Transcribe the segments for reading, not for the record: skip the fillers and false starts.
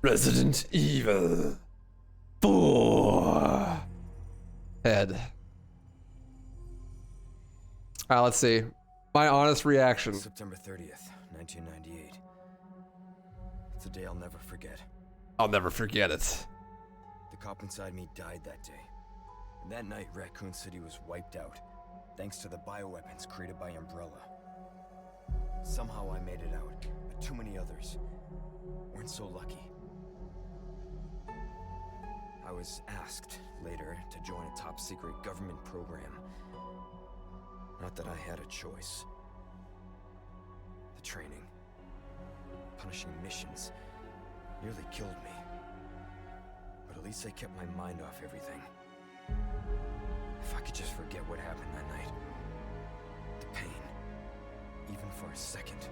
Resident Evil 4. Head. Let's see. My honest reaction. September 30th, 1998. It's a day I'll never forget. I'll never forget it. The cop inside me died that day. And that night, Raccoon City was wiped out, thanks to the bioweapons created by Umbrella. Somehow I made it out, but too many others weren't so lucky. I was asked later to join a top-secret government program. Not that I had a choice. The training, punishing missions, nearly killed me. But at least I kept my mind off everything. If I could just forget what happened that night. The pain, even for a second.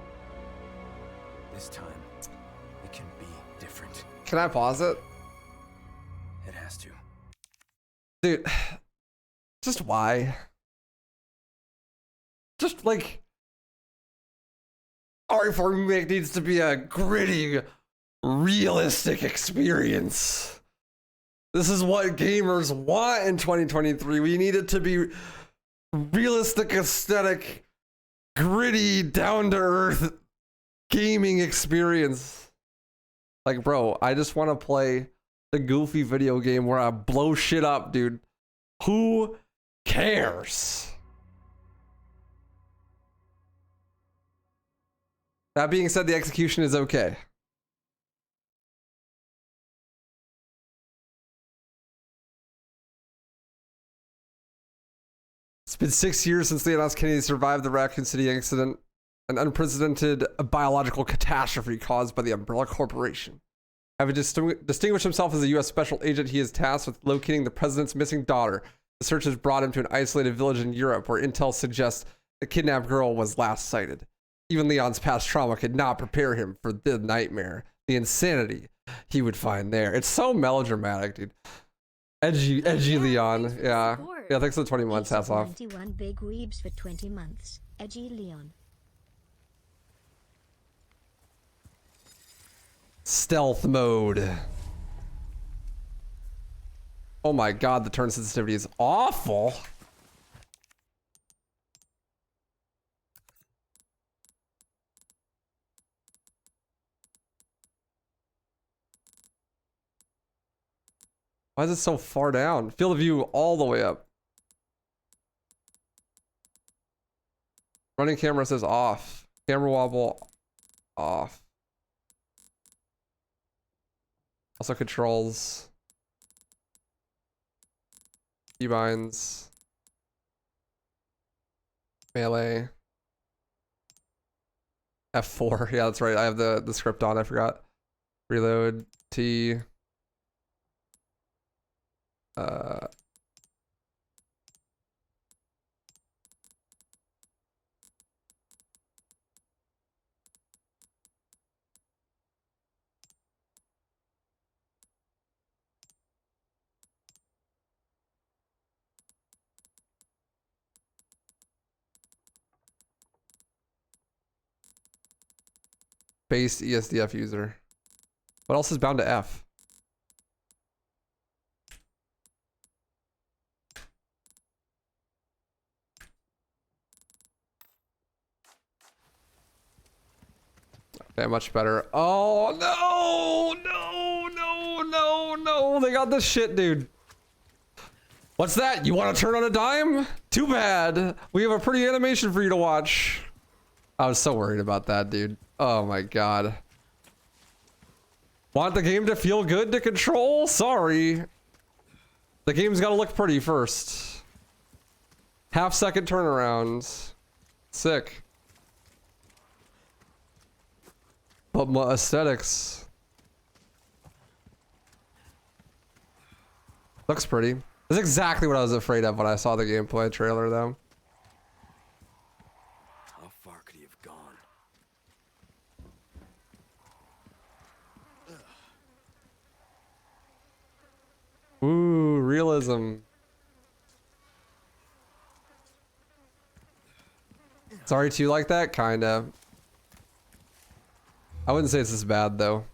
This time, it can be different. Can I pause it? It has to. Dude, just why? Just like, RE4 Remake needs to be a gritty, realistic experience. This is what gamers want in 2023. We need it to be realistic, aesthetic, gritty, down-to-earth gaming experience. Like, bro, I just want to play the goofy video game where I blow shit up, dude. Who cares? That being said, the execution is okay. It's been 6 years since Leon S. Kennedy survived the Raccoon City incident, an unprecedented biological catastrophe caused by the Umbrella Corporation. Having distinguished himself as a U.S. special agent, he is tasked with locating the president's missing daughter. The search has brought him to an isolated village in Europe where intel suggests the kidnapped girl was last sighted. Even Leon's past trauma could not prepare him for the nightmare, the insanity he would find there. It's so melodramatic, dude. Edgy Leon. Yeah. Yeah, thanks for the 20 months. Hats off. 21 big weebs for 20 months. Edgy Leon. Stealth mode. Oh my god, the turn sensitivity is awful. Why is it so far down? Field of view all the way up. Running camera says off. Camera wobble off. Also controls. Keybinds. Melee. F4. Yeah, that's right. I have the script on. I forgot. Reload. T. Base ESDF user. What else is bound to F? Okay, much better. Oh no! They got this shit, dude. What's that? You want to turn on a dime? Too bad. We have a pretty animation for you to watch. I was so worried about that, dude. Oh my god. Want the game to feel good to control? Sorry. The game's gotta look pretty first. Half-second turnaround. Sick. But my aesthetics. Looks pretty. That's exactly what I was afraid of when I saw the gameplay trailer, though. How far could he have gone? Ooh, realism. Sorry, too, like that? Kinda. I wouldn't say it's this bad, though.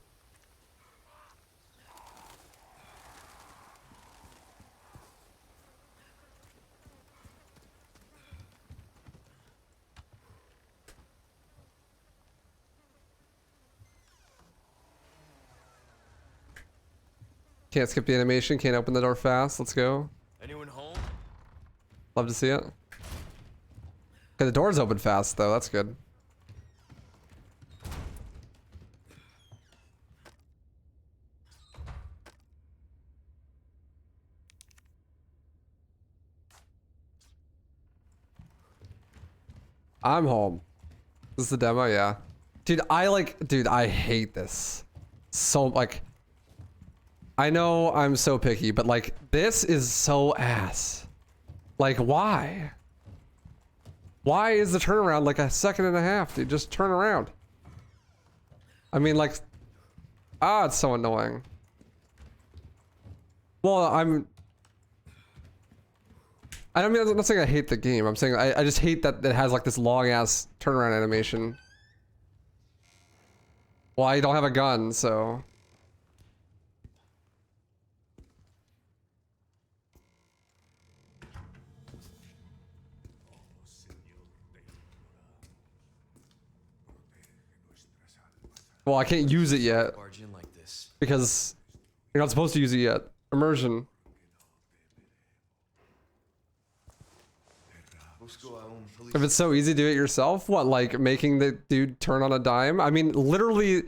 Can't skip the animation. Can't open the door fast. Let's go. Anyone home? Love to see it. Okay, the door's open fast though. That's good. I'm home. This is the demo, yeah. Dude, I hate this. So, like, I know I'm so picky, but like, this is so ass. Like, why? Why is the turnaround like a second and a half, dude? Just turn around. I mean, like, it's so annoying. Well, I don't mean, I'm not saying I hate the game. I'm saying I just hate that it has like this long ass turnaround animation. Well, I don't have a gun, so. Well, I can't use it yet Barge in like this. because you're not supposed to use it yet. Immersion. If it's so easy to do it yourself, what, like making the dude turn on a dime? I mean, literally,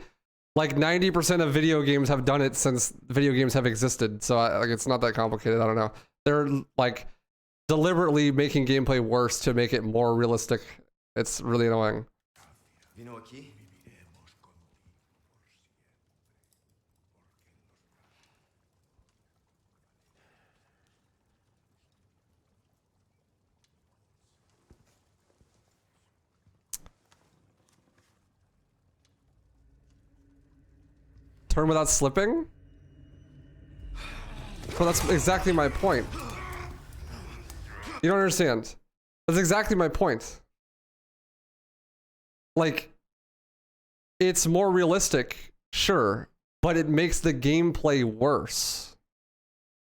like 90% of video games have done it since video games have existed. So like, it's not that complicated. I don't know. They're like deliberately making gameplay worse to make it more realistic. It's really annoying. Vino aquí? Turn without slipping? Well, that's exactly my point. You don't understand. That's exactly my point. Like, it's more realistic, sure, but it makes the gameplay worse.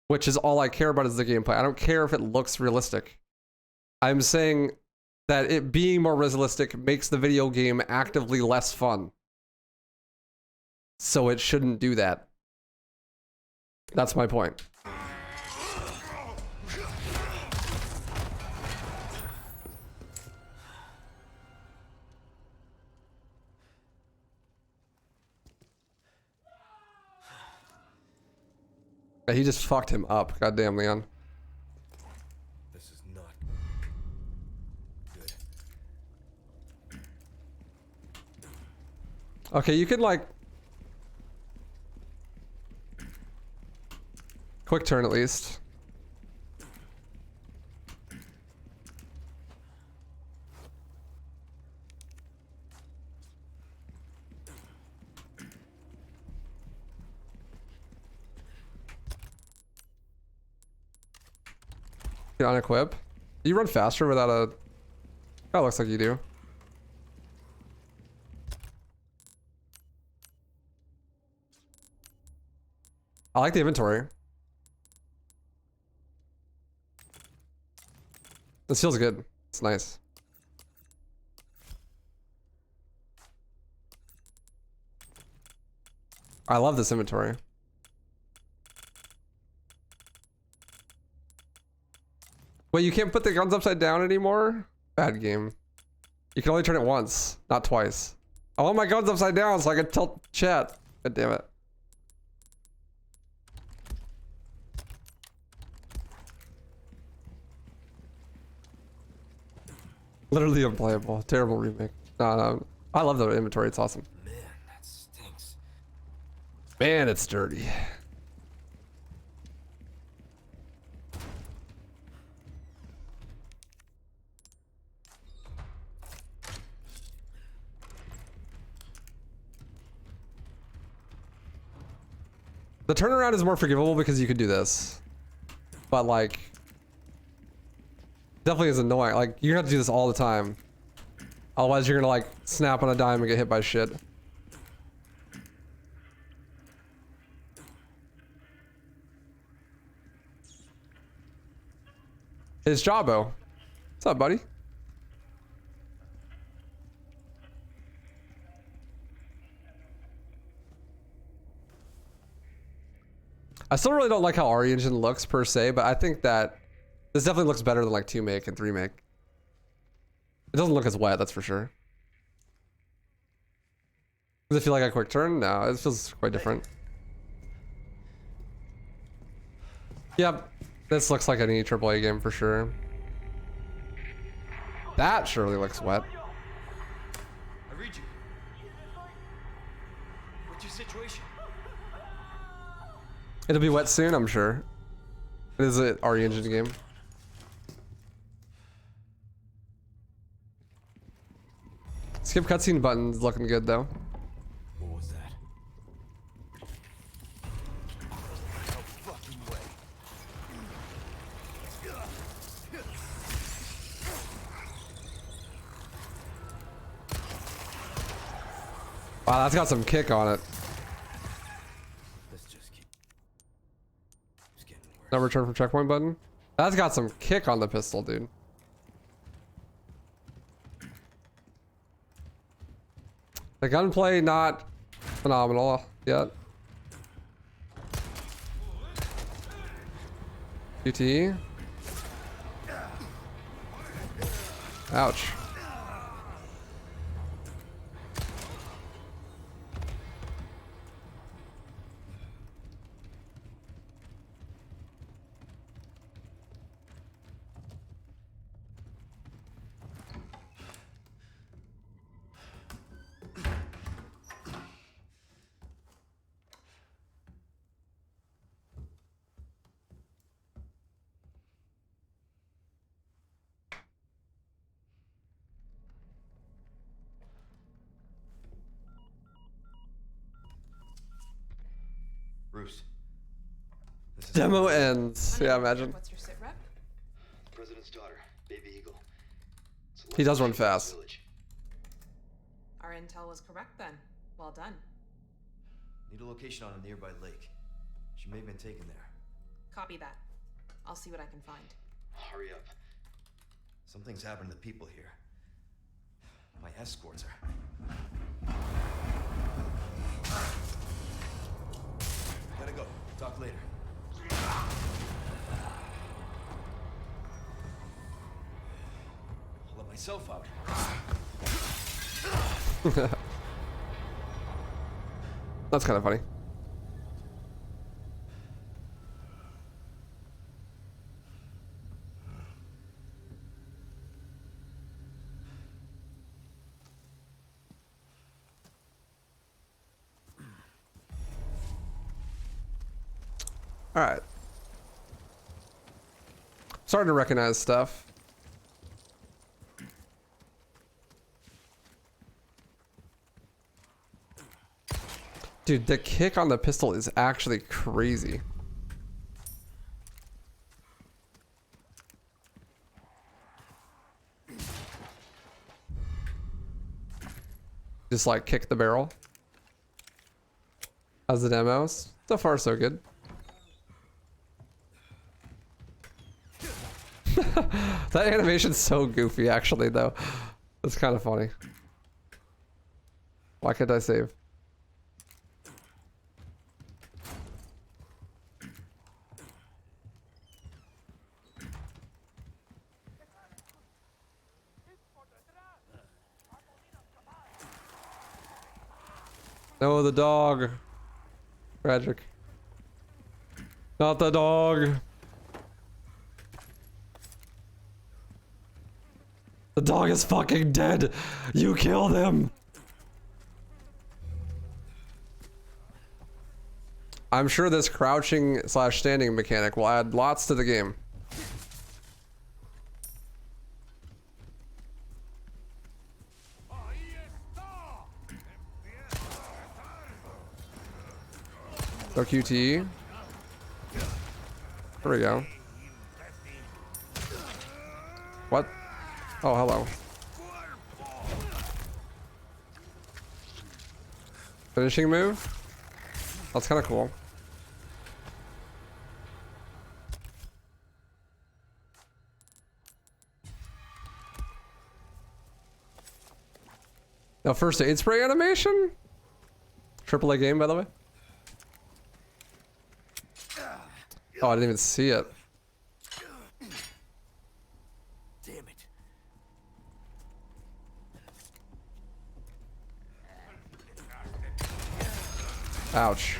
Which is all I care about is the gameplay. I don't care if it looks realistic. I'm saying that it being more realistic makes the video game actively less fun. So it shouldn't do that. That's my point. Yeah, he just fucked him up. Goddamn, Leon. This is not good. Okay, you can like quick turn at least. You can unequip. You run faster without a. That looks like you do. I like the inventory. This feels good. It's nice. I love this inventory. Wait, you can't put the guns upside down anymore? Bad game. You can only turn it once, not twice. I want my guns upside down so I can tilt chat. God damn it. Literally unplayable. Terrible remake. No. I love the inventory. It's awesome. Man, that stinks. Man, it's dirty. The turnaround is more forgivable because you could do this. But like, definitely is annoying. Like, you're gonna have to do this all the time. Otherwise you're gonna like snap on a dime and get hit by shit. It's Jabo. What's up, buddy? I still really don't like how RE Engine looks per se, but I think that this definitely looks better than like 2 make and 3 make. It doesn't look as wet, that's for sure. Does it feel like a quick turn? No, it feels quite different. Yep, this looks like any AAA game for sure. That surely looks wet. I read you. What's your situation? It'll be wet soon, I'm sure. It is an RE Engine game. Skip cutscene button's looking good though. What was that? No fucking way. Wow, that's got some kick on it. Let's just keep. It's getting worse. No return from checkpoint button. That's got some kick on the pistol, dude. The gunplay not phenomenal yet. QTE. Ouch. Bruce. This is Demo ends. Yeah, imagine. What's your sit rep? President's daughter, Baby Eagle. It's a He does run local fast. village. Our intel was correct then. Well done. Need a location on a nearby lake. She may have been taken there. Copy that. I'll see what I can find. Hurry up. Something's happened to the people here. My escorts are. Gotta go. Talk later. I'll let myself out. That's kind of funny. All right. Starting to recognize stuff. Dude, the kick on the pistol is actually crazy. Just like kick the barrel. How's the demos? So far, so good. That animation's so goofy, actually, though. It's kind of funny. Why can't I save? No, the dog. Tragic. Not the dog. The dog is fucking dead. You killed him. I'm sure this crouching / standing mechanic will add lots to the game. So QTE. There we go. What? Oh, hello. Finishing move? That's kind of cool. Now, first aid spray animation? AAA game, by the way. Oh, I didn't even see it. Damn it. Ouch.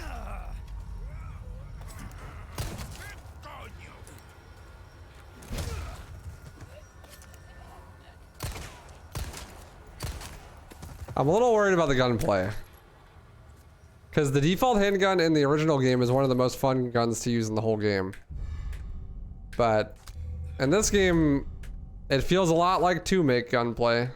I'm a little worried about the gunplay. Because the default handgun in the original game is one of the most fun guns to use in the whole game. But in this game, it feels a lot like 2-make gunplay.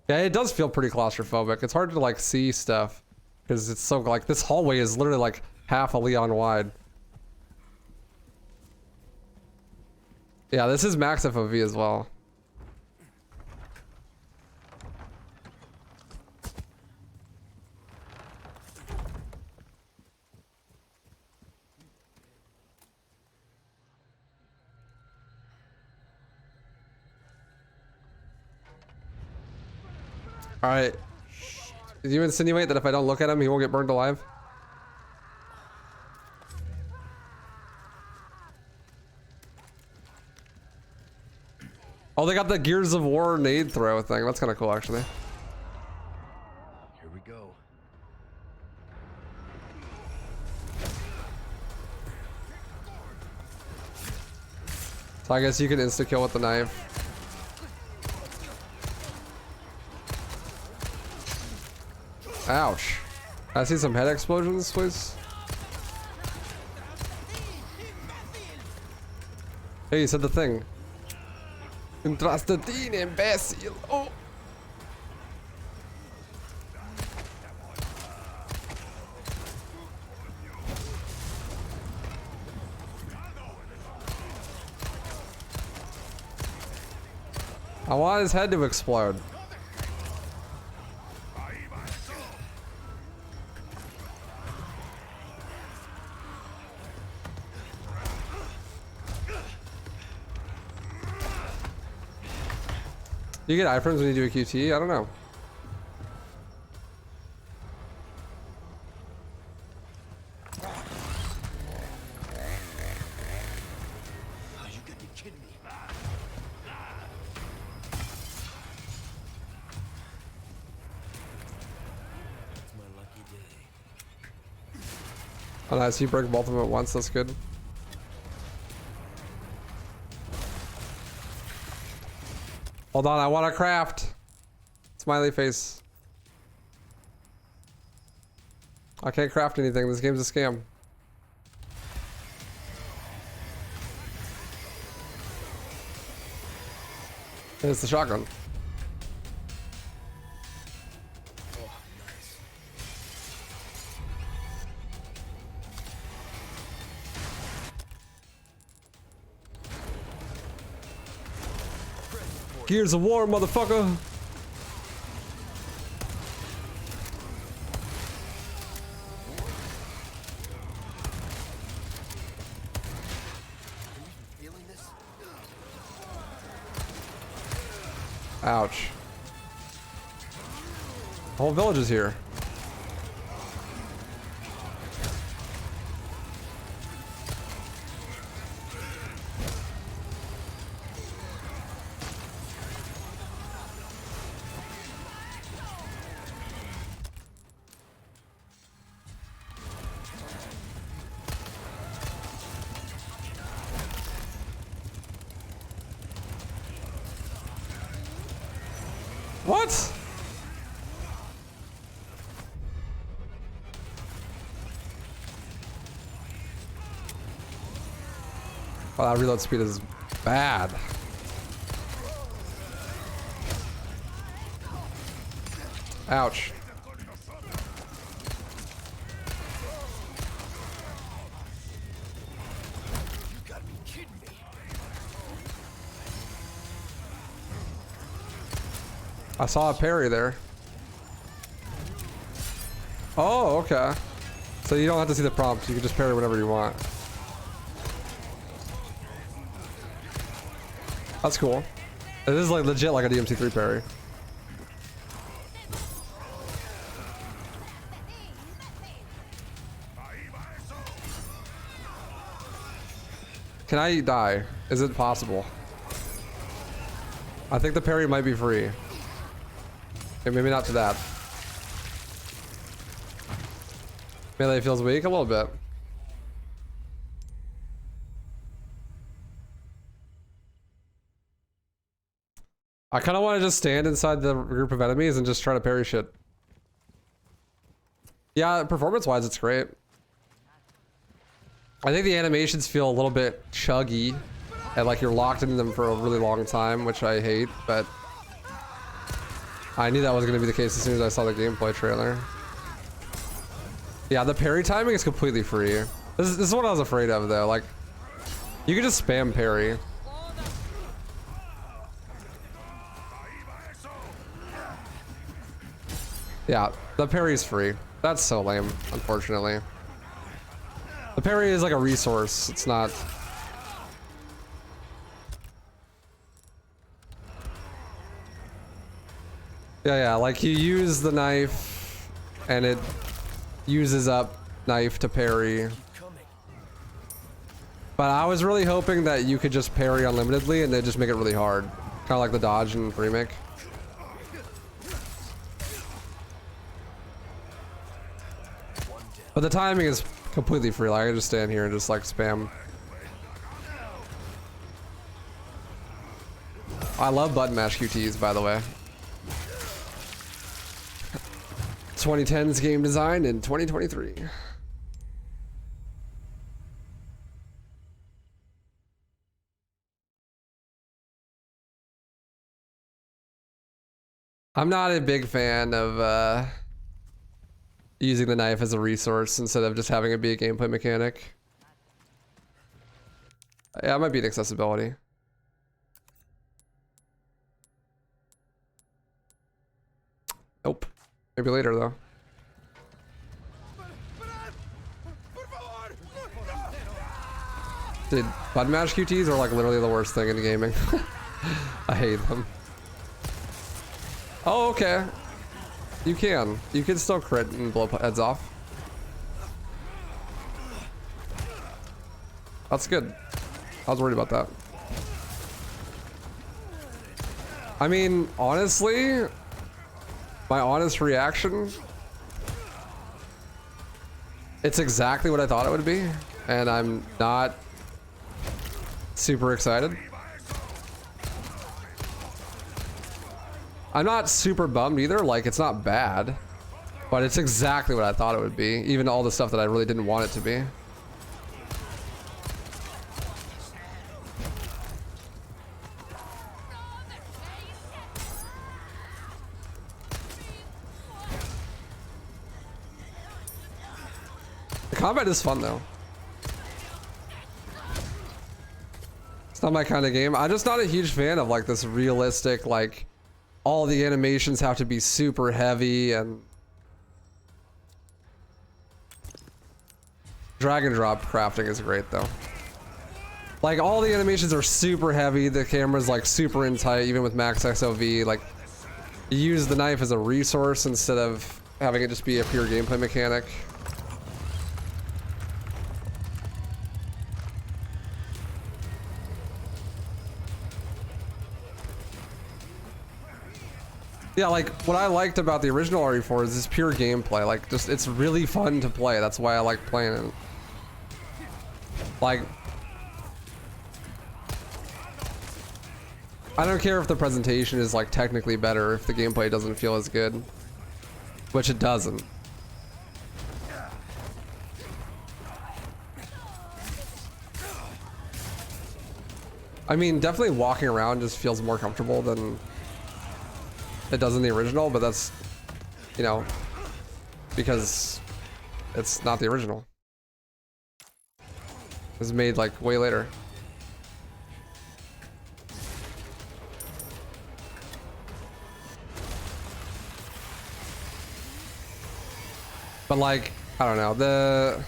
Yeah, it does feel pretty claustrophobic. It's hard to like see stuff. Because it's so like, this hallway is literally like half a Leon wide. Yeah, this is max FOV as well. Alright. Did you insinuate that if I don't look at him, he won't get burned alive? Oh, they got the Gears of War nade throw thing. That's kind of cool, actually. Here we go. So I guess you can insta-kill with the knife. Ouch. I see some head explosions, please. Hey, you said the thing. Intrastatine, imbecile. Oh. I want his head to explode. Do you get iframes when you do a QT? I don't know. Oh, you gotta be kidding me. It's my lucky day. Oh, nice. You break both of them at once. That's good. Hold on, I want to craft. Smiley face. I can't craft anything. This game's a scam. And it's the shotgun. Oh, nice. Gears of War, motherfucker. Feeling this? Ouch. The whole village is here. What? Oh, that reload speed is bad. Ouch. You gotta be kidding me. I saw a parry there. Oh, okay. So you don't have to see the prompt. You can just parry whenever you want. That's cool. It is like legit like a DMC3 parry. Can I die? Is it possible? I think the parry might be free. Okay, maybe not to that. Melee feels weak a little bit. I kind of want to just stand inside the group of enemies and just try to parry shit. Yeah, performance-wise, it's great. I think the animations feel a little bit chuggy, and like you're locked into them for a really long time, which I hate, but I knew that was going to be the case as soon as I saw the gameplay trailer. Yeah, the parry timing is completely free. This is what I was afraid of, though. Like, you can just spam parry. Yeah, the parry's free. That's so lame, unfortunately. The parry is like a resource. It's not... Yeah, like you use the knife and it uses up knife to parry. But I was really hoping that you could just parry unlimitedly and they just make it really hard. Kind of like the dodge in Remake. But the timing is completely free. Like I can just stand here and just like spam. I love button mash QTs, by the way. 2010's game design in 2023. I'm not a big fan of using the knife as a resource instead of just having it be a gameplay mechanic. Yeah, it might be an accessibility. Nope. Maybe later though. Dude, button mash QTs are like literally the worst thing in gaming. I hate them. Oh, okay. You can. You can still crit and blow heads off. That's good. I was worried about that. I mean, honestly, my honest reaction, it's exactly what I thought it would be, and I'm not super excited. I'm not super bummed either, like it's not bad, but it's exactly what I thought it would be, even all the stuff that I really didn't want it to be. The combat is fun though. It's not my kind of game. I'm just not a huge fan of like this realistic, like all the animations have to be super heavy and drag and drop crafting is great though. Like all the animations are super heavy. The camera's like super in tight, even with max XOV. Like you use the knife as a resource instead of having it just be a pure gameplay mechanic. Yeah, like what I liked about the original RE4 is this pure gameplay. Like just it's really fun to play. That's why I like playing it. Like I don't care if the presentation is like technically better if the gameplay doesn't feel as good, which it doesn't. I mean, definitely walking around just feels more comfortable than it does in the original, but that's, you know, because it's not the original. It was made like way later. But like, I don't know,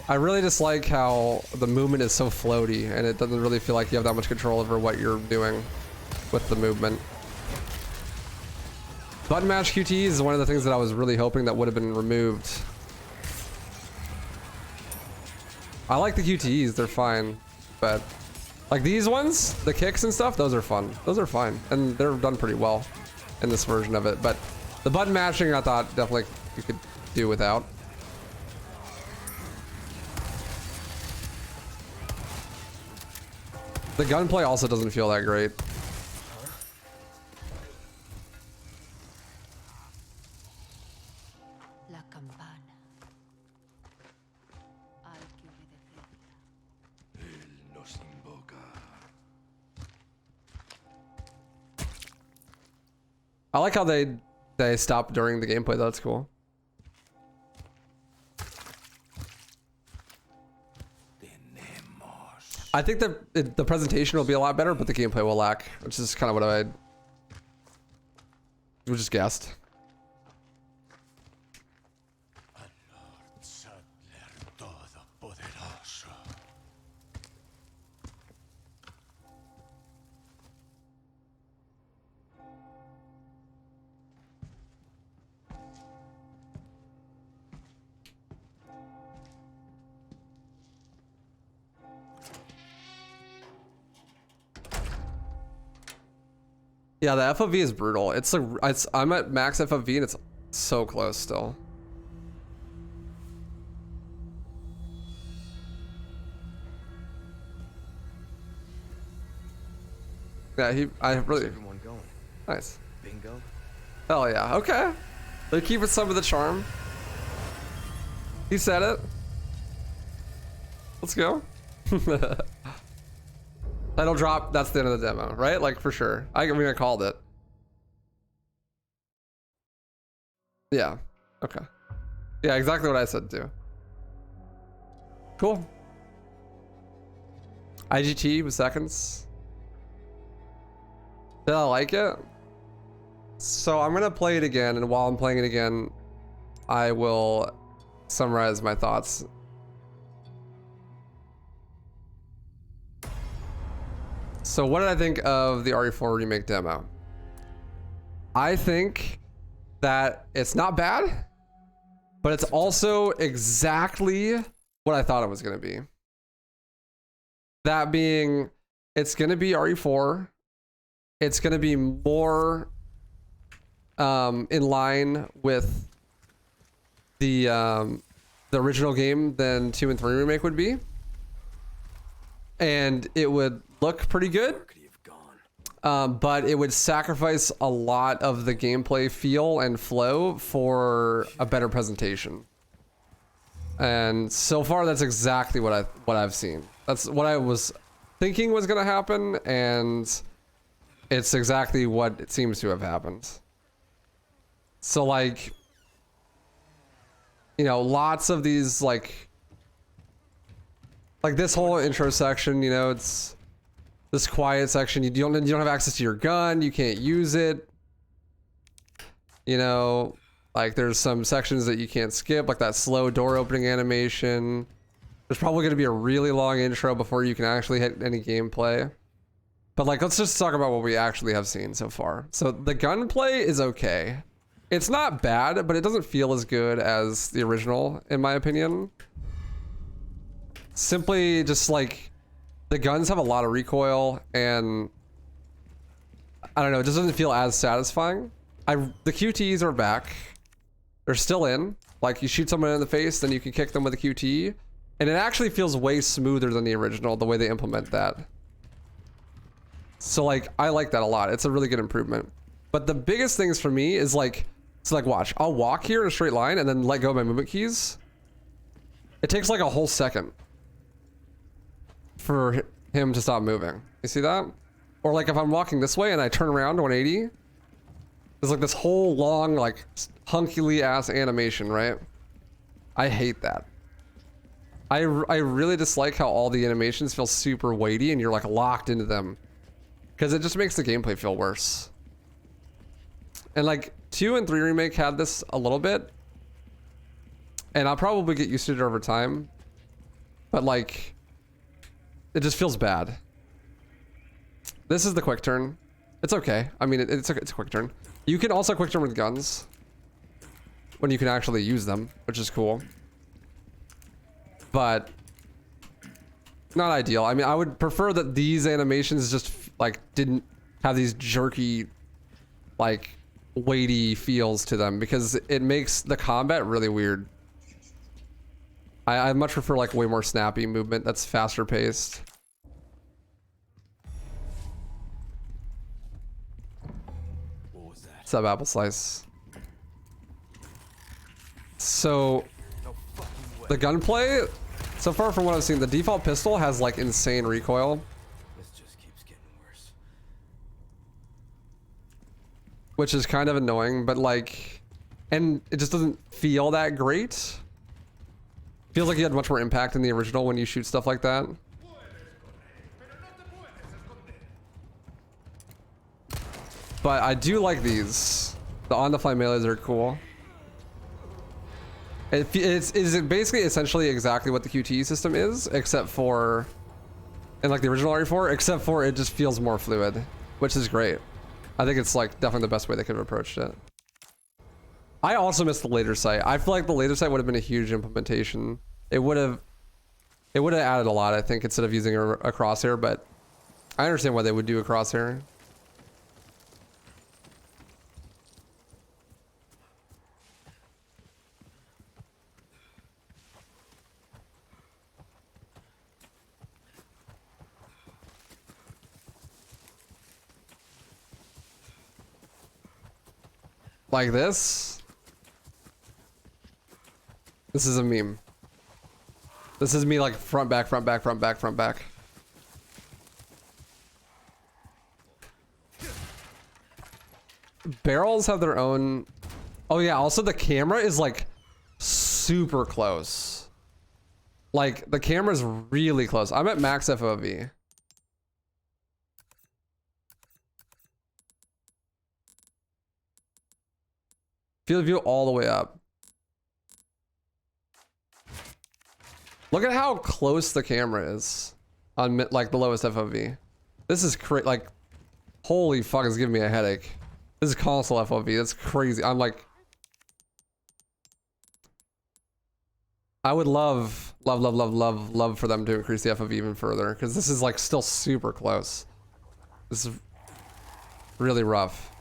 I really just like how the movement is so floaty and it doesn't really feel like you have that much control over what you're doing with the movement. Button mash QT is one of the things that I was really hoping that would have been removed. I like the QTEs, they're fine. But like these ones, the kicks and stuff, those are fun. Those are fine. And they're done pretty well in this version of it. But the button mashing, I thought definitely you could do without. The gunplay also doesn't feel that great. La campana. Hay que obedecerla. Él nos invoca. I like how they stop during the gameplay. That's cool. I think that the presentation will be a lot better, but the gameplay will lack, which is kind of what I just guessed. Yeah, the FOV is brutal. I'm at max FOV and it's so close still. Yeah, I really. How's everyone going? Nice. Bingo? Hell yeah. Okay. They're keeping some of the charm. He said it. Let's go. Title drop, that's the end of the demo, right? Like, for sure. I mean, I called it. Yeah. Okay. Yeah, exactly what I said, too. Cool. IGT with seconds. Did I like it? So I'm gonna play it again, and while I'm playing it again, I will summarize my thoughts. So what did I think of the RE4 Remake demo? I think that it's not bad, but it's also exactly what I thought it was going to be. That being, it's going to be RE4. It's going to be more in line with the original game than 2 and 3 Remake would be. And it would look pretty good, but it would sacrifice a lot of the gameplay feel and flow for a better presentation. And so far, that's exactly what I've seen. That's what I was thinking was going to happen, and it's exactly what it seems to have happened. So, like, you know, lots of these like this whole intro section, you know, it's this quiet section. You don't have access to your gun. You can't use it. You know, like there's some sections that you can't skip, like that slow door opening animation. There's probably going to be a really long intro before you can actually hit any gameplay. But like, let's just talk about what we actually have seen so far. So the gunplay is okay. It's not bad, but it doesn't feel as good as the original, in my opinion. Simply just like the guns have a lot of recoil, and I don't know, it just doesn't feel as satisfying. The QTEs are back. They're still in. Like, you shoot someone in the face, then you can kick them with a QTE. And it actually feels way smoother than the original, the way they implement that. So like, I like that a lot. It's a really good improvement. But the biggest things for me is like, it's like, watch, I'll walk here in a straight line and then let go of my movement keys. It takes like a whole second for him to stop moving. You see that? Or like if I'm walking this way and I turn around to 180, there's like this whole long, like hunky ass animation, right? I hate that. I really dislike how all the animations feel super weighty and you're like locked into them, because it just makes the gameplay feel worse. And like 2 and 3 Remake had this a little bit, and I'll probably get used to it over time, but like, it just feels bad. This is the quick turn. It's okay. I mean, it's a quick turn. You can also quick turn with guns when you can actually use them, which is cool. But not ideal. I mean, I would prefer that these animations just like didn't have these jerky, like weighty feels to them, because it makes the combat really weird. I much prefer like way more snappy movement that's faster paced. What was that? What's up, Apple Slice? So No fucking way. the gunplay, so far from what I've seen, the default pistol has like insane recoil, This just keeps getting worse. which is kind of annoying, but like, and it just doesn't feel that great. Feels like you had much more impact in the original when you shoot stuff like that. But I do like these. The on-the-fly melees are cool. It's basically essentially exactly what the QTE system is, except for, in like the original RE4, except for it just feels more fluid, which is great. I think it's like definitely the best way they could have approached it. I also missed the laser sight. I feel like the laser sight would have been a huge implementation. It would have added a lot, I think, instead of using a crosshair, but I understand why they would do a crosshair. Like this. This is a meme. This is me like front back, front back, front back, front back. Barrels have their own. Oh yeah, also the camera is like super close. Like the camera's really close. I'm at max FOV. Field of view all the way up. Look at how close the camera is on like the lowest FOV. This is like, holy fuck, it's giving me a headache. This is console FOV. That's crazy. I'm like, I would love for them to increase the FOV even further, because this is like still super close. This is really rough.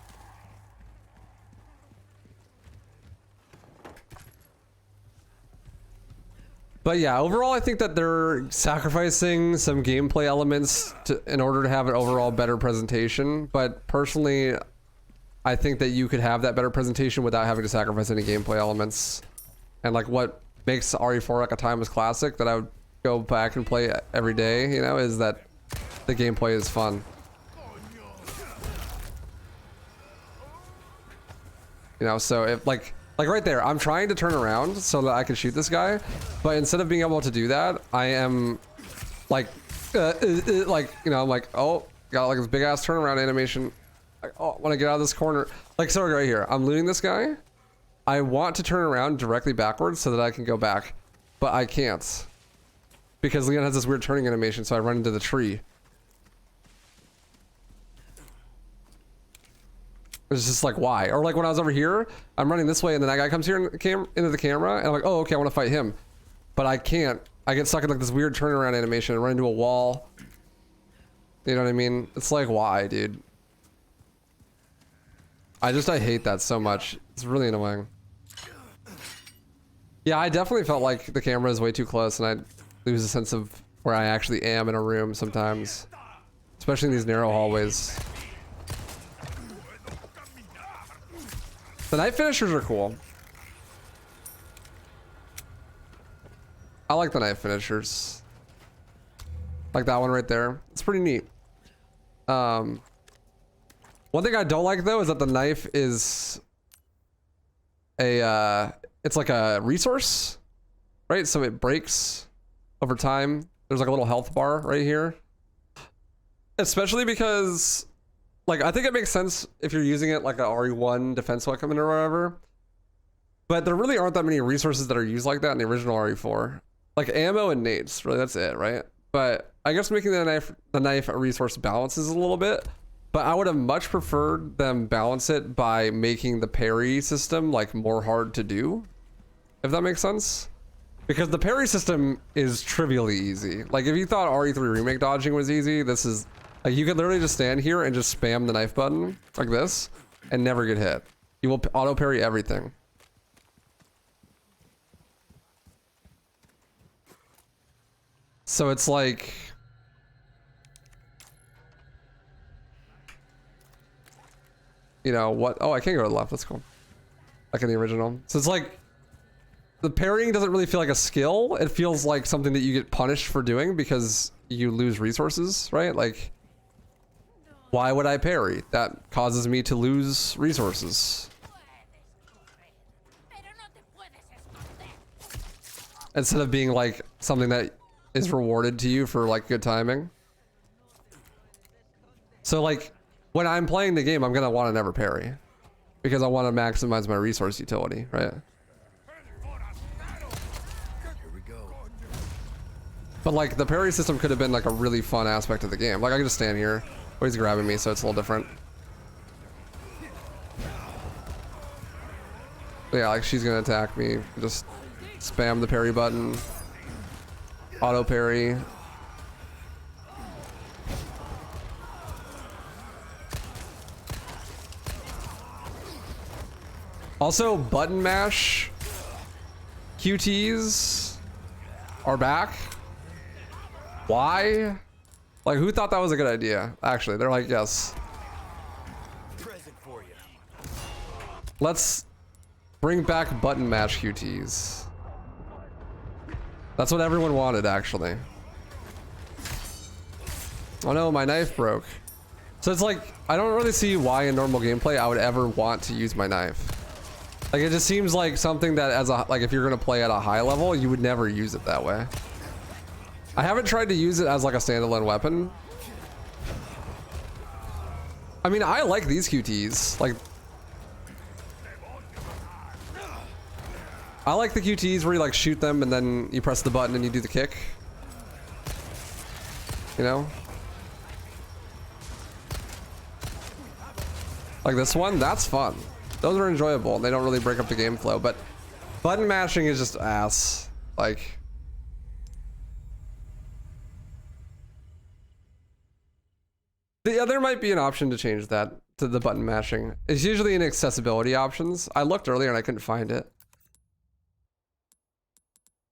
But yeah, overall, I think that they're sacrificing some gameplay elements in order to have an overall better presentation. But personally, I think that you could have that better presentation without having to sacrifice any gameplay elements. And like what makes RE4 like a timeless classic that I would go back and play every day, you know, is that the gameplay is fun. You know, so if like right there, I'm trying to turn around so that I can shoot this guy, but instead of being able to do that, I am like, like, you know, I'm like, oh, got like this big ass turnaround animation. Like, oh, I want to get out of this corner. Like, sorry, right here, I'm looting this guy. I want to turn around directly backwards so that I can go back, but I can't because Leon has this weird turning animation, so I run into the tree. It's just like, why? Or like when I was over here, I'm running this way and then that guy comes here into the camera and I'm like, oh, okay, I want to fight him. But I can't. I get stuck in like this weird turnaround animation and run into a wall. You know what I mean? It's like, why, dude? I hate that so much. It's really annoying. Yeah, I definitely felt like the camera is way too close and I lose a sense of where I actually am in a room sometimes. Especially in these narrow hallways. The knife finishers are cool. I like the knife finishers. Like that one right there. It's pretty neat. One thing I don't like though is that the knife is it's like a resource, right? So it breaks over time. There's like a little health bar right here. Especially because like, I think it makes sense if you're using it like a RE1 defense weapon or whatever. But there really aren't that many resources that are used like that in the original RE4. Like ammo and nades, really, that's it, right? But I guess making the knife a resource balances a little bit. But I would have much preferred them balance it by making the parry system like more hard to do. If that makes sense. Because the parry system is trivially easy. Like if you thought RE3 Remake dodging was easy, this is like you could literally just stand here and just spam the knife button like this and never get hit. You will auto parry everything. So it's like, you know what? Oh, I can't go to the left. That's cool. Like in the original. So it's like the parrying doesn't really feel like a skill. It feels like something that you get punished for doing because you lose resources, right? Like, why would I parry? That causes me to lose resources. Instead of being like something that is rewarded to you for like good timing. So like when I'm playing the game, I'm gonna want to never parry because I want to maximize my resource utility, right? But like the parry system could have been like a really fun aspect of the game. Like I could just stand here, or he's grabbing me, so it's a little different. But yeah, like she's gonna attack me. Just spam the parry button. Auto parry. Also, button mash QTs are back. Why? Like, who thought that was a good idea? Actually, they're like, yes. Present for you. Let's bring back button mash QTs. That's what everyone wanted, actually. Oh no, my knife broke. So it's like, I don't really see why in normal gameplay I would ever want to use my knife. Like, it just seems like something that as a, like if you're gonna play at a high level, you would never use it that way. I haven't tried to use it as like a standalone weapon. I mean, I like these QTs. Like, I like the QTs where you like shoot them and then you press the button and you do the kick. You know? Like this one, that's fun. Those are enjoyable. They don't really break up the game flow, but button mashing is just ass. Like, yeah, there might be an option to change that to the button mashing. It's usually in accessibility options. I looked earlier and I couldn't find it.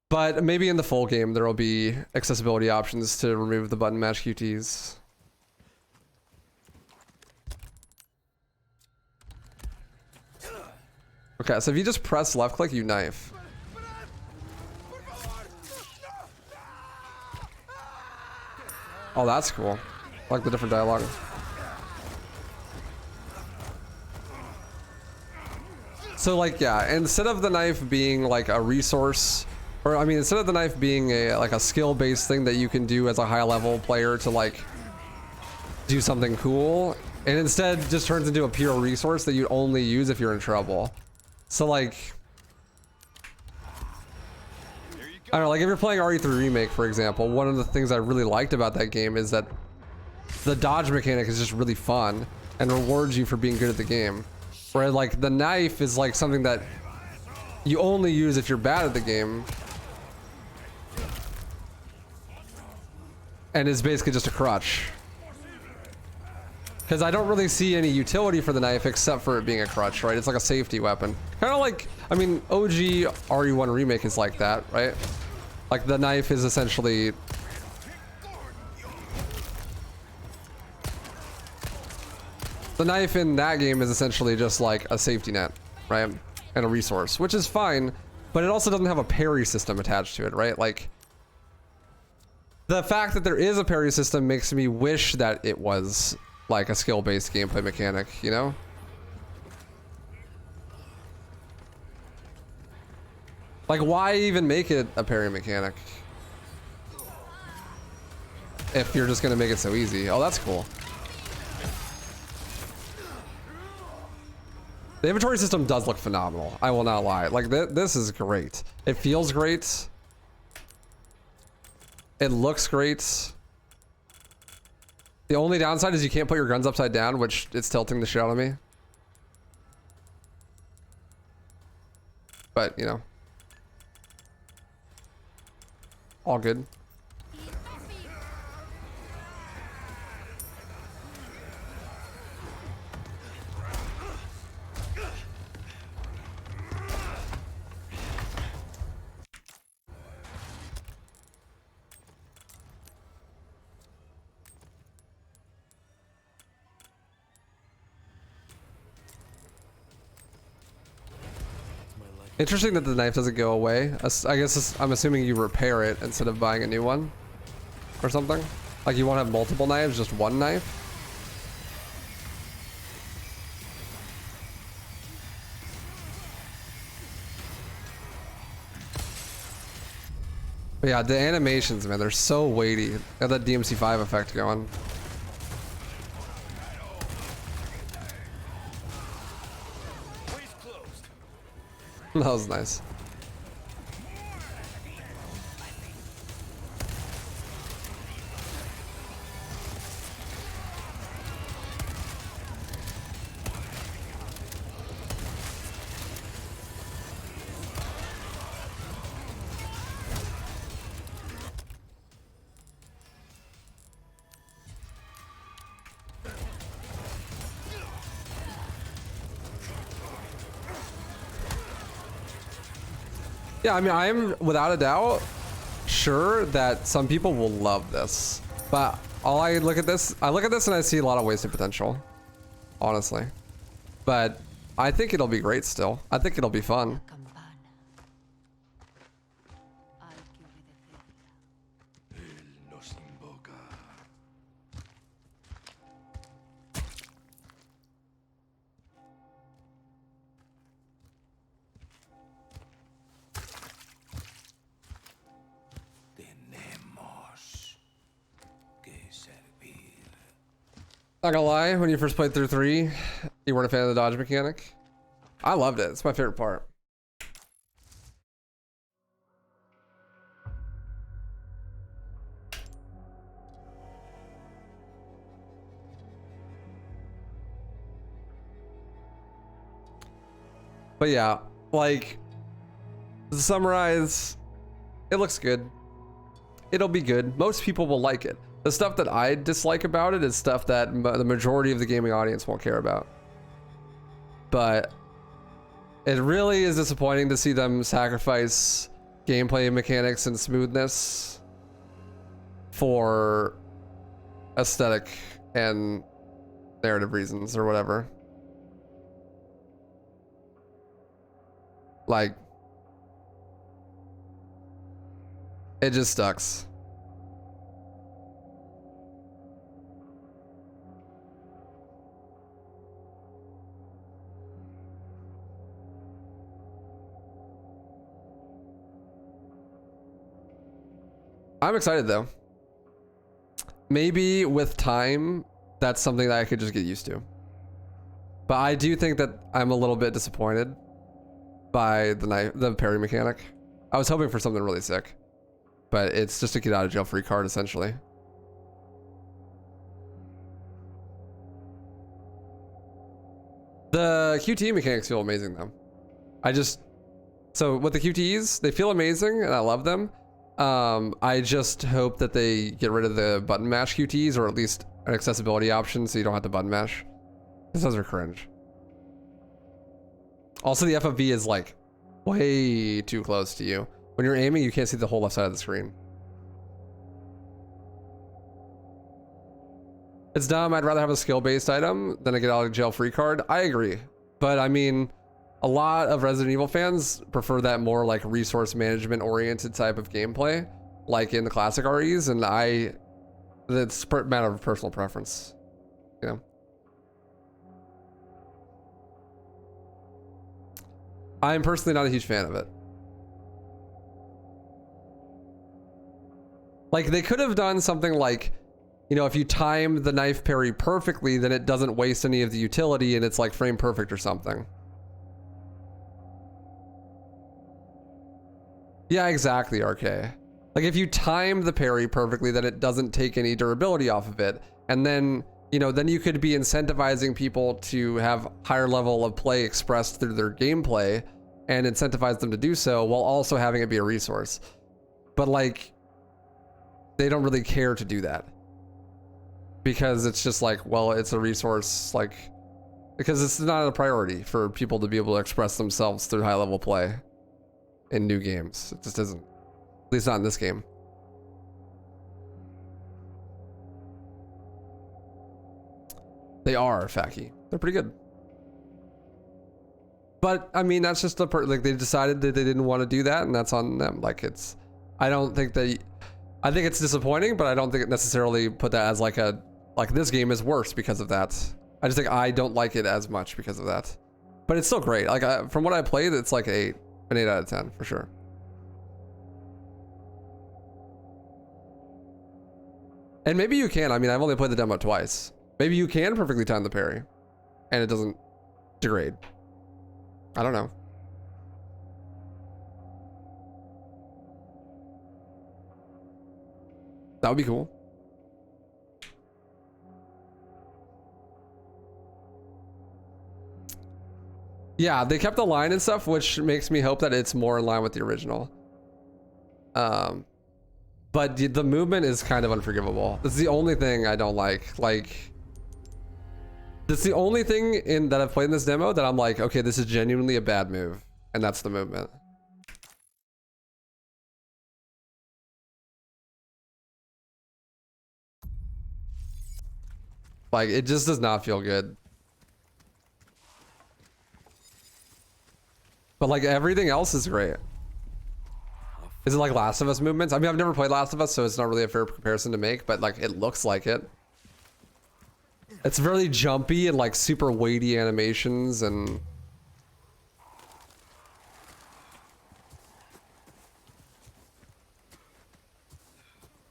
But maybe in the full game there will be accessibility options to remove the button mash QTs. Okay, so if you just press left click, you knife. Oh, that's cool. I like the different dialogue. So like, yeah, instead of the knife being like a resource, or I mean, instead of the knife being a like a skill-based thing that you can do as a high-level player to like do something cool, it instead just turns into a pure resource that you only use if you're in trouble. So like, I don't know, like if you're playing RE3 Remake, for example, one of the things I really liked about that game is that the dodge mechanic is just really fun and rewards you for being good at the game. Where like the knife is like something that you only use if you're bad at the game. And is basically just a crutch. Because I don't really see any utility for the knife except for it being a crutch, right? It's like a safety weapon. Kind of like, I mean, OG RE1 Remake is like that, right? Like the knife is essentially... The knife in that game is essentially just like a safety net, right? And a resource, which is fine, but it also doesn't have a parry system attached to it, right? Like, the fact that there is a parry system makes me wish that it was like a skill-based gameplay mechanic, you know? Like, why even make it a parry mechanic? If you're just gonna make it so easy. Oh, that's cool. The inventory system does look phenomenal. I will not lie. Like, this is great. It feels great. It looks great. The only downside is you can't put your guns upside down, which it's tilting the shit out of me. But, you know. All good. Interesting that the knife doesn't go away. I guess I'm assuming you repair it instead of buying a new one or something. Like you won't have multiple knives, just one knife. But yeah, the animations, man, they're so weighty. They got that DMC5 effect going. That was nice. Yeah, I mean, I am without a doubt sure that some people will love this, but I look at this and I see a lot of wasted potential, honestly. But I think it'll be great still. I think it'll be fun. Not gonna lie, when you first played through 3, you weren't a fan of the dodge mechanic. I loved it. It's my favorite part. But yeah, like, to summarize, it looks good. It'll be good. Most people will like it. The stuff that I dislike about it is stuff that the majority of the gaming audience won't care about. But it really is disappointing to see them sacrifice gameplay mechanics and smoothness for aesthetic and narrative reasons or whatever. Like, it just sucks. I'm excited though. Maybe with time, that's something that I could just get used to. But I do think that I'm a little bit disappointed by the parry mechanic. I was hoping for something really sick, but it's just a get out of jail free card essentially. The QTE mechanics feel amazing though. So with the QTEs, they feel amazing and I love them. I just hope that they get rid of the button mash QTs, or at least an accessibility option so you don't have to button mash. Because those are cringe. Also, the FFV is like way too close to you. When you're aiming, you can't see the whole left side of the screen. It's dumb. I'd rather have a skill-based item than a get out of jail free card. I agree. But I mean, a lot of Resident Evil fans prefer that more like resource management oriented type of gameplay, like in the classic REs, and it's a matter of personal preference, you know. I'm personally not a huge fan of it. Like, they could have done something like, you know, if you time the knife parry perfectly, then it doesn't waste any of the utility and it's like frame perfect or something. Yeah, exactly, RK. Like, if you time the parry perfectly, then it doesn't take any durability off of it. And then, you know, then you could be incentivizing people to have higher level of play expressed through their gameplay and incentivize them to do so while also having it be a resource. But like, they don't really care to do that. Because it's just like, well, it's a resource, like, because it's not a priority for people to be able to express themselves through high level play in new games. It just isn't. At least not in this game. They are, Faki. They're pretty good. But, I mean, that's just like, they decided that they didn't want to do that, and that's on them. Like, it's, I don't think they, I think it's disappointing, but I don't think it necessarily put that as like a, like, this game is worse because of that. I just think I don't like it as much because of that. But it's still great. Like, from what I played, it's like an 8 out of 10, for sure. And maybe you can. I mean, I've only played the demo twice. Maybe you can perfectly time the parry, and it doesn't degrade. I don't know. That would be cool. Yeah, they kept the line and stuff, which makes me hope that it's more in line with the original. But the movement is kind of unforgivable. This is the only thing I don't like. Like, this is the only thing that I've played in this demo that I'm like, okay, this is genuinely a bad move, and that's the movement. Like, it just does not feel good. But like, everything else is great. Is it like Last of Us movements? I mean, I've never played Last of Us, so it's not really a fair comparison to make, but like, it looks like it. It's really jumpy and like super weighty animations and...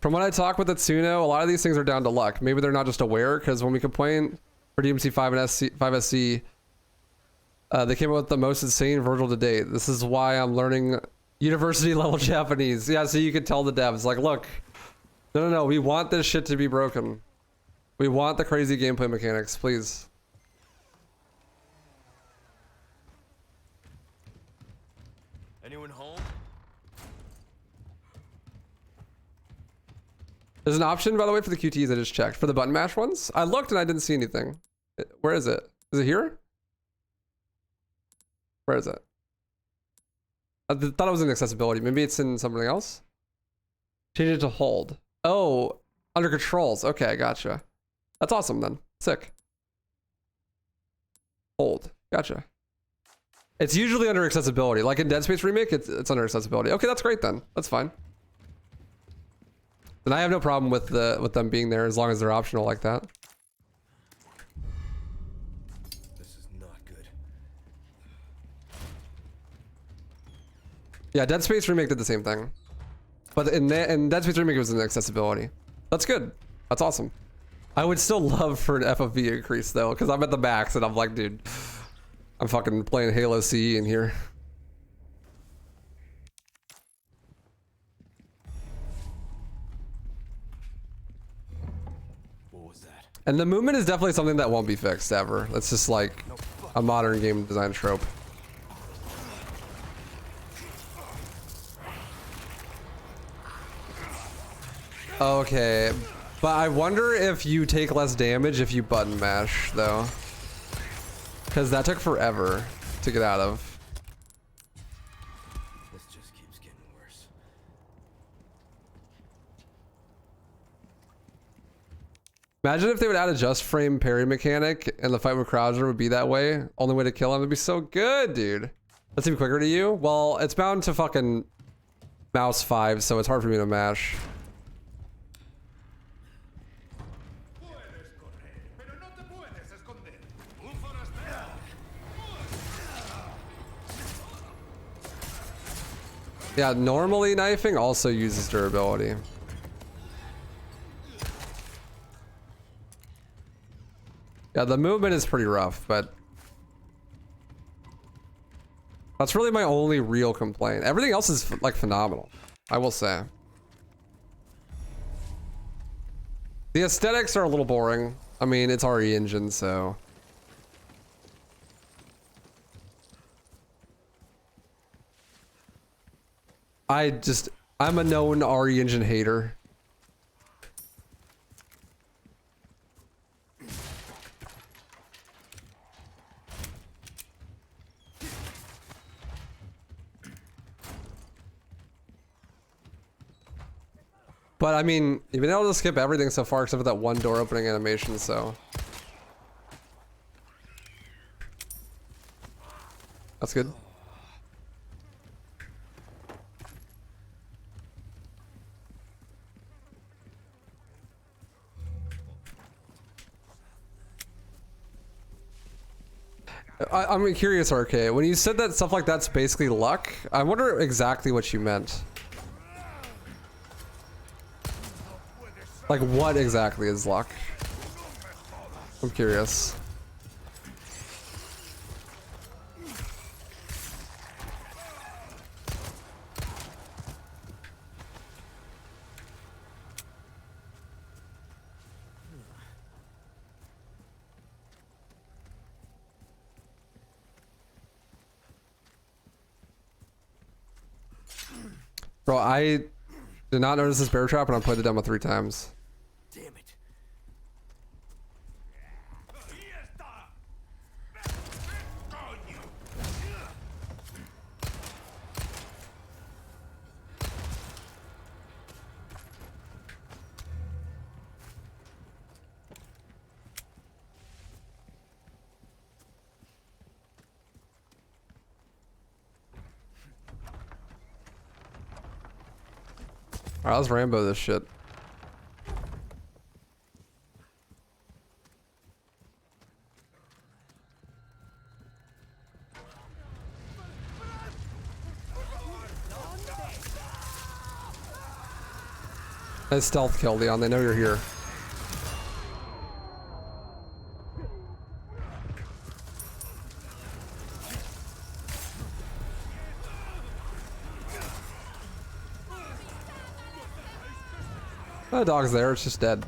From what I talk with Atsuno, a lot of these things are down to luck. Maybe they're not just aware, because when we complain for DMC5 and 5SC, they came up with the most insane Virgil to date. This is why I'm learning university level Japanese. Yeah, so you could tell the devs, like, look, no, we want this shit to be broken. We want the crazy gameplay mechanics, please. Anyone home? There's an option, by the way, for the QTs I just checked. For the button mash ones, I looked and I didn't see anything. Where is it? Is it here? Where is it? I thought it was in accessibility. Maybe it's in something else? Change it to hold. Oh, under controls. Okay, gotcha. That's awesome then. Sick. Hold. Gotcha. It's usually under accessibility. Like in Dead Space Remake, it's under accessibility. Okay, that's great then. That's fine. Then I have no problem with them being there as long as they're optional like that. This is not good. Yeah, Dead Space Remake did the same thing. But in Dead Space Remake, it was in accessibility. That's good. That's awesome. I would still love for an FOV increase though, because I'm at the max and I'm like, dude, I'm fucking playing Halo CE in here. What was that? And the movement is definitely something that won't be fixed ever. That's just like a modern game design trope. Okay, but I wonder if you take less damage if you button mash though, because that took forever to get out of. This just keeps getting worse. Imagine if they would add a just frame parry mechanic and the fight with Krauser would be that way. Only way to kill him would be so good, dude. That seems quicker to you? Well, it's bound to fucking mouse 5, so it's hard for me to mash. Yeah, normally knifing also uses durability. Yeah, the movement is pretty rough, but that's really my only real complaint. Everything else is like phenomenal, I will say. The aesthetics are a little boring. I mean, it's RE engine, so. I'm a known RE engine hater. But I mean, you've been able to skip everything so far except for that one door opening animation, so. That's good. I'm curious, RK. When you said that stuff like that's basically luck, I wonder exactly what you meant. Like, what exactly is luck? I'm curious. Bro, I did not notice this bear trap and I played the demo 3 times. Damn it. Alright, let's Rambo this shit. Nice stealth kill, Leon. They know you're here. The dog's there, it's just dead.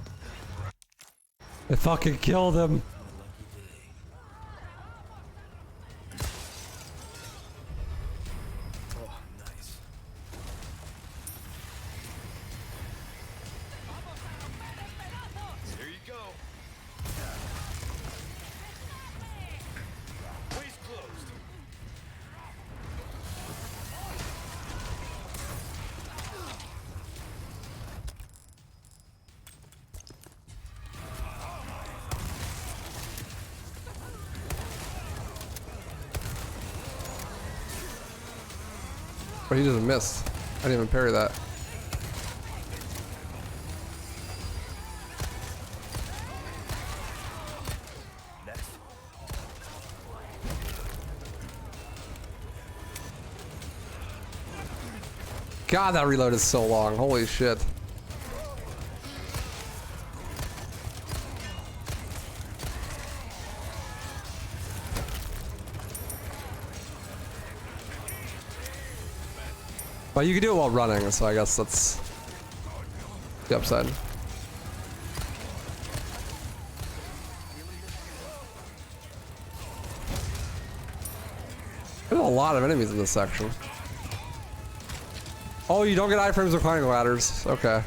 They fucking killed him. Oh, nice. Here you go. Ways closed. But he just missed. I didn't even parry that. Next. God, that reload is so long. Holy shit. But you can do it while running, so I guess that's the upside. There's a lot of enemies in this section. Oh, you don't get iframes with climbing ladders. Okay.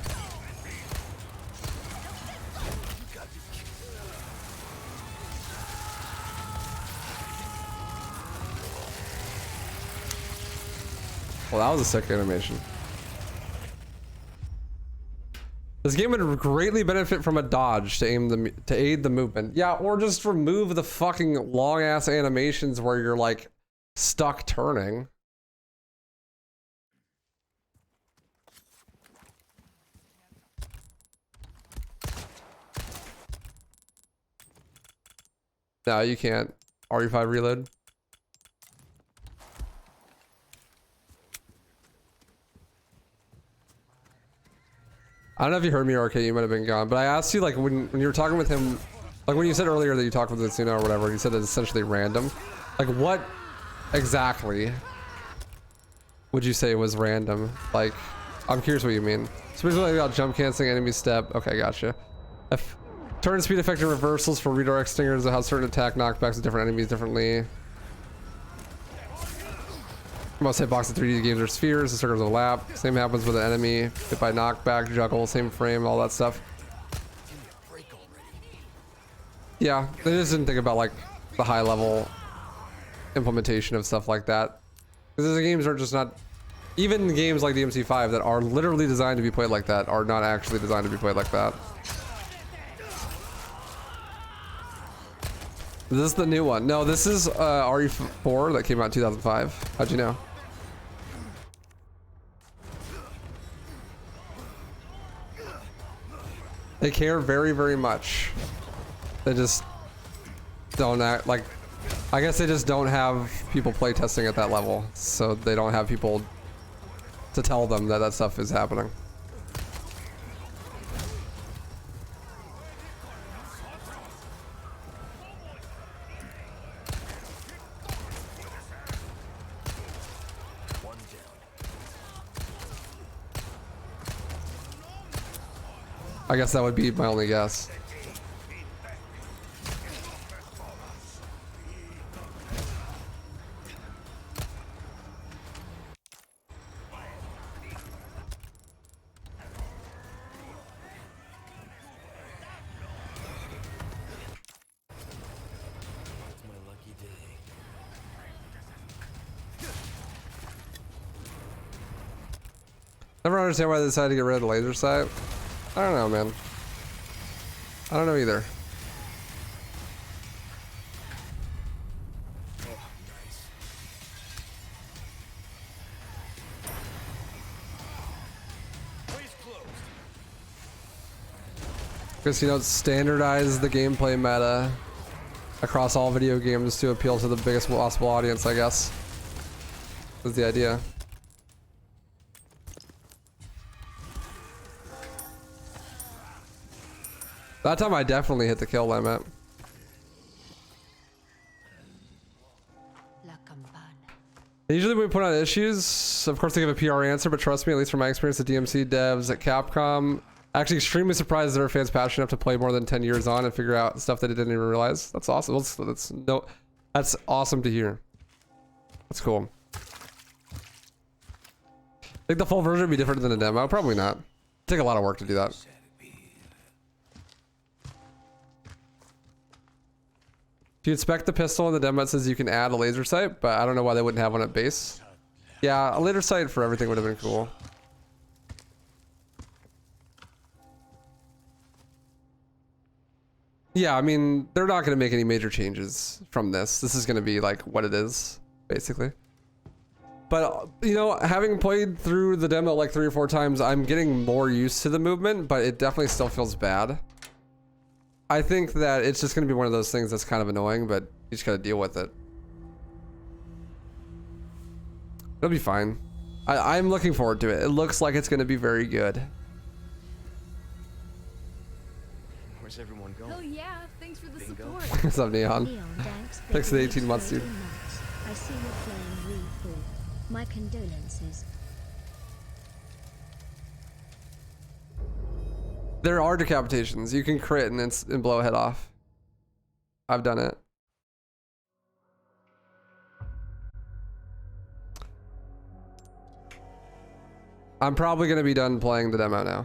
Well, that was a sick animation. This game would greatly benefit from a dodge to aid the movement. Yeah, or just remove the fucking long ass animations where you're like stuck turning. No, you can't. RE5 reload. I don't know if you heard me, RK, you might have been gone, but I asked you, like, when you were talking with him, like, when you said earlier that you talked with Lucina or whatever, you said it's essentially random. Like, what exactly would you say was random? Like, I'm curious what you mean. Specifically about jump canceling, enemy step. Okay, gotcha. If turn speed effect and reversals for redirect stingers and how certain attack knockbacks of different enemies differently. Most hitbox in 3D games are spheres, the circles overlap. Same happens with an enemy. Hit by knockback, juggle, same frame, all that stuff. Yeah, they just didn't think about like the high level implementation of stuff like that. Because the games are just not Even games like DMC5 that are literally designed to be played like that are not actually designed to be played like that. This is the new one. No, this is RE4 that came out in 2005. How'd you know? They care very, very much. They just don't act like... I guess they just don't have people play testing at that level. So they don't have people to tell them that that stuff is happening. I guess that would be my only guess. Never understand why they decided to get rid of the laser sight. I don't know, man. I don't know either. Guess, you know, standardize the gameplay meta across all video games to appeal to the biggest possible audience, I guess. Is the idea. That time I definitely hit the kill limit. La campana. Usually when we put on issues, of course they give a PR answer, but trust me, at least from my experience, the DMC devs at Capcom, actually extremely surprised that our fans passionate enough to play more than 10 years on and figure out stuff that they didn't even realize. That's awesome. That's awesome to hear. That's cool. Think the full version would be different than a demo? Probably not. It'd take a lot of work to do that. If you inspect the pistol in the demo, it says you can add a laser sight, but I don't know why they wouldn't have one at base. Yeah, a laser sight for everything would have been cool. Yeah, I mean, they're not going to make any major changes from this. This is going to be like what it is, basically. But, you know, having played through the demo like 3 or 4 times, I'm getting more used to the movement, but it definitely still feels bad. I think that it's just going to be one of those things that's kind of annoying, but you just got to deal with it. It'll be fine. I'm looking forward to it. It looks like it's going to be very good. Where's everyone going? Oh yeah, thanks for the Bingo. support. What's up, Neon? Leon, thanks. Thanks for the 18 months, dude. I see you're playing Re4. My condolences. There are decapitations. You can crit and blow a head off. I've done it. I'm probably going to be done playing the demo now.